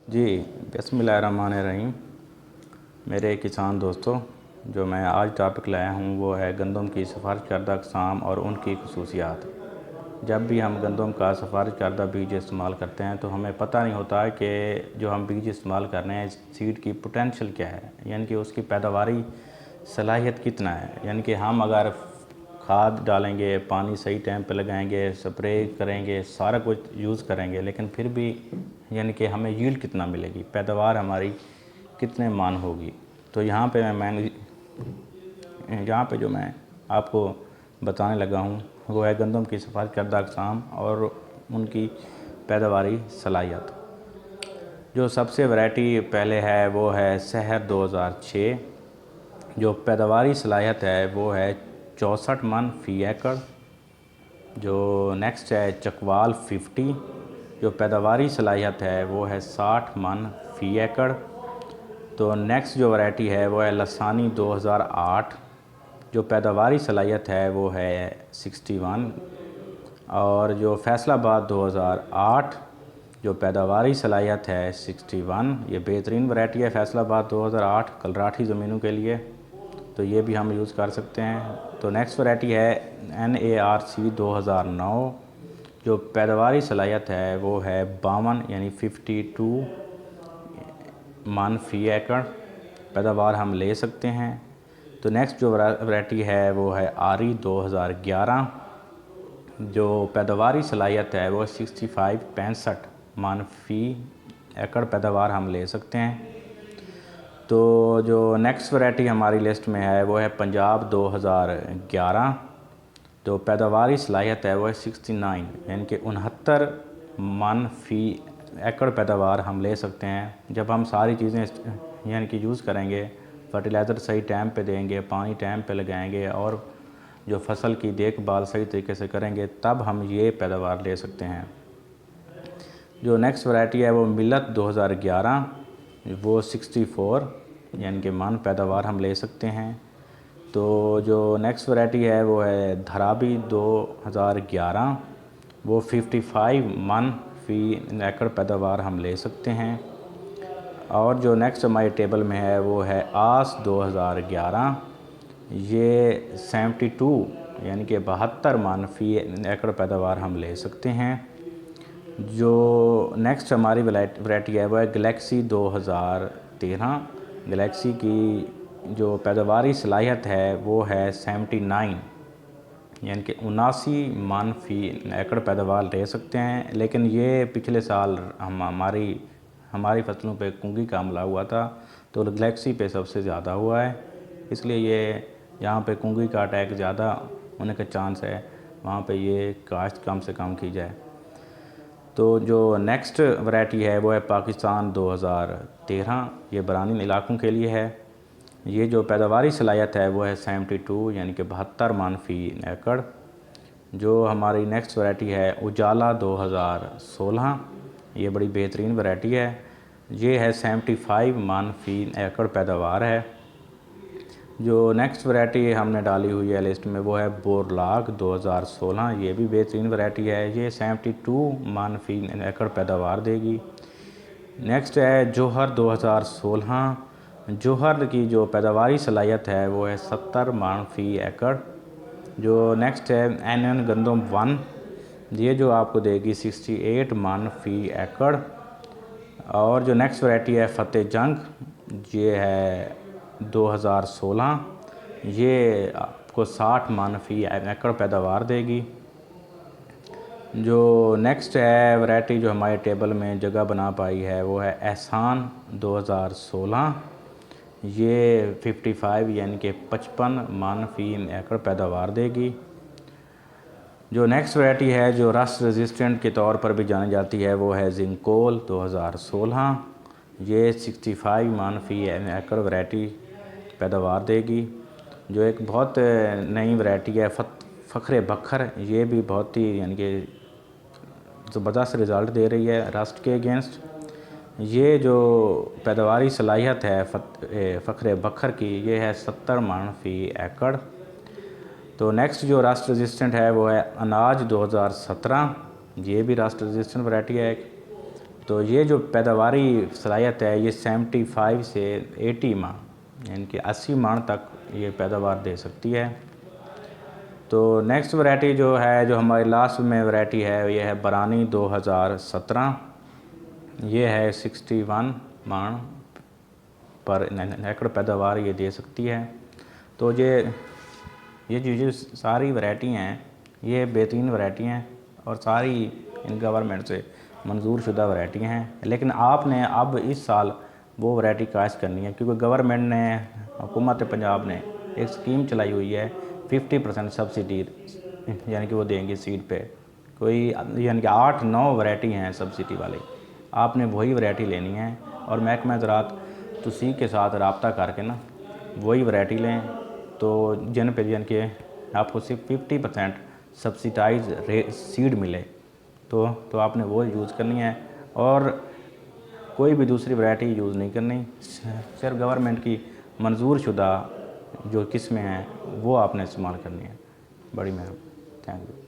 जी, बिस्मिल्लाहिर्रहमानिर्रहीम। मेरे किसान दोस्तों, जो मैं आज टॉपिक लाया हूँ वो है गंदम की सिफारिश करदा अक़साम और उनकी खसूसियात। जब भी हम गंदम का सिफारिश करदा बीज इस्तेमाल करते हैं तो हमें पता नहीं होता कि जो हम बीज इस्तेमाल कर रहे हैं सीड की पोटेंशियल क्या है, यानी कि उसकी पैदावारी सलाहियत कितना है। यानी कि हम अगर खाद डालेंगे, पानी सही टाइम पे लगाएंगे, स्प्रे करेंगे, सारा कुछ यूज़ करेंगे, लेकिन फिर भी यानी कि हमें यील्ड कितना मिलेगी, पैदावार हमारी कितने मान होगी। तो यहाँ पे जो मैं आपको बताने लगा हूँ वो है गंदम की सिफारिश करदा अक़साम और उनकी पैदावारी सलाहियत। जो सबसे वैरायटी पहले है वो है सहर 2006। जो पैदावारी सलाहियत है वो है 64 मन फ़ी एकड़। जो नेक्स्ट है चकवाल 50। जो पैदावारी सलाहियत है वो है 60 मन फ़ी एकड़। तो नेक्स्ट जो वैरायटी है वो है लसानी 2008। जो पैदावारी सलाहियत है वो है 61। और जो फैसलाबाद 2008, जो पैदावारी सलाहियत है 61। ये बेहतरीन वैरायटी है फैसलाबाद 2008 कलराठी ज़मीनों के लिए, तो ये भी हम यूज़ कर सकते हैं। तो नेक्स्ट वैरायटी है NARC 2009। जो पैदावारी सलाहियत है वो है 52 यानी 52 मन फ़ी एकड़ पैदावार हम ले सकते हैं। तो नेक्स्ट जो वैरायटी है वो है आरी 2011। जो पैदावारी सलाहियत है वो 65 मन फ़ी एकड़ पैदावार हम ले सकते हैं। तो जो नेक्स्ट वैरायटी हमारी लिस्ट में है वो है पंजाब 2011। तो पैदावारी सलाहियत है वो है 69 यानी कि 69 मन फ़ी एकड़ पैदावार हम ले सकते हैं। जब हम सारी चीज़ें यानी कि यूज़ करेंगे, फर्टिलाइज़र सही टाइम पे देंगे, पानी टाइम पे लगाएंगे और जो फसल की देखभाल सही तरीके से करेंगे, तब हम ये पैदावार ले सकते हैं। जो नेक्स्ट वैरायटी है वो मिलत 2011, वो 64 यानी कि मन पैदावार हम ले सकते हैं। तो जो नेक्स्ट वैरायटी है वो है धराबी 2011, वो 55 मन फ़ी एकड़ पैदावार हम ले सकते हैं। और जो नेक्स्ट हमारे टेबल में है वो है आस 2011। ये 72 यानी कि 72 मन फ़ी एकड़ पैदावार हम ले सकते हैं। जो नेक्स्ट हमारी वैरायटी है वो है गैलेक्सी 2013। गैलेक्सी की जो पैदावारी सलाहियत है वो है 79 यानी कि 79 मन फ़ी एकड़ पैदावार ले सकते हैं। लेकिन ये पिछले साल हमारी फसलों पे कुंगी का हमला हुआ था, तो गैलेक्सी पे सबसे ज़्यादा हुआ है, इसलिए ये यहाँ पे कुंगी का अटैक ज़्यादा होने का चांस है, वहाँ पे ये काश्त कम से कम की जाए। तो जो नेक्स्ट वैरायटी है वो है पाकिस्तान 2013। ये बरानी इलाकों के लिए है। ये जो पैदावारी सलाहियत है वो है 72 यानी कि 72 मन फ़ी एकड़। जो हमारी नेक्स्ट वैरायटी है उजाला 2016, ये बड़ी बेहतरीन वैरायटी है। ये है 75 मन फ़ी एकड़ पैदावार है। जो नेक्स्ट वैरायटी हमने डाली हुई है लिस्ट में वो है बोरलाग 2016। ये भी बेहतरीन वैरायटी है। ये 72 मन फ़ी एकड़ पैदावार देगी। नेक्स्ट है जोहर 2016। जोहर की जो पैदावारी सलाहियत है वो है 70 मन फ़ी एकड़। जो नेक्स्ट है NN गंदम 1, ये जो आपको देगी 68 मन फ़ी एकड़। और जो नेक्स्ट वैरायटी है फ़तेह जंग, ये है 2016। ये आपको 60 मन फ़ी एकड़ पैदावार देगी। जो नेक्स्ट है वैरायटी जो हमारे टेबल में जगह बना पाई है वो है एहसान 2016। ये 55 यानी कि 55 मन फ़ी एकड़ पैदावार देगी। जो नेक्स्ट वैरायटी है जो रस्ट रेजिस्टेंट के तौर पर भी जानी जाती है वो है जिंकोल 2016। ये 65 मन फ़ी एकड़ वैरायटी पैदावार देगी। जो एक बहुत नई वैरायटी है फ़ख्र बखर, ये भी बहुत ही यानी कि ज़बरदस्त रिज़ल्ट दे रही है रस्ट के अगेंस्ट। ये जो पैदावारी सलाहियत है फ़ख्र बखर की, ये है 70 मन फ़ी एकड़। तो नेक्स्ट जो रस्ट रेजिस्टेंट है वो है अनाज 2017। ये भी रस्ट रेजिस्टेंट वैरायटी है एक। तो ये जो पैदावारी सलाहियत है ये 75 से 80 माह यानी कि 80 माह तक ये पैदावार दे सकती है। तो नेक्स्ट वैरायटी जो है, जो हमारी लास्ट में वैरायटी है, ये है बरानी 2017। ये है 61 माह पर एकड़ पैदावार ये दे सकती है। तो ये जो सारी वैरायटी हैं ये बेहतरीन वैरायटी हैं और सारी इन गवर्नमेंट से मंजूर शुदा वैरायटी हैं। लेकिन आपने अब इस साल वो वैरायटी काश्त करनी है, क्योंकि गवर्नमेंट ने, हुकूमत पंजाब ने एक स्कीम चलाई हुई है 50% सब्सिडी, यानी कि वो देंगे सीड पे। कोई यानी कि 8-9 वैरायटी हैं सब्सिडी वाली, आपने वही वैरायटी लेनी है और महकमा ज़राअत तुसी के साथ रब्ता करके ना वही वैरायटी लें। तो जिन पे यानी कि आपको सिर्फ 50% सब्सिडाइज सीड मिले तो आपने वो यूज़ करनी है और कोई भी दूसरी वैरायटी यूज़ नहीं करनी। सिर्फ गवर्नमेंट की मंजूर शुदा जो किस्में हैं वो आपने इस्तेमाल करनी है। बड़ी मेहरबानी, थैंक यू।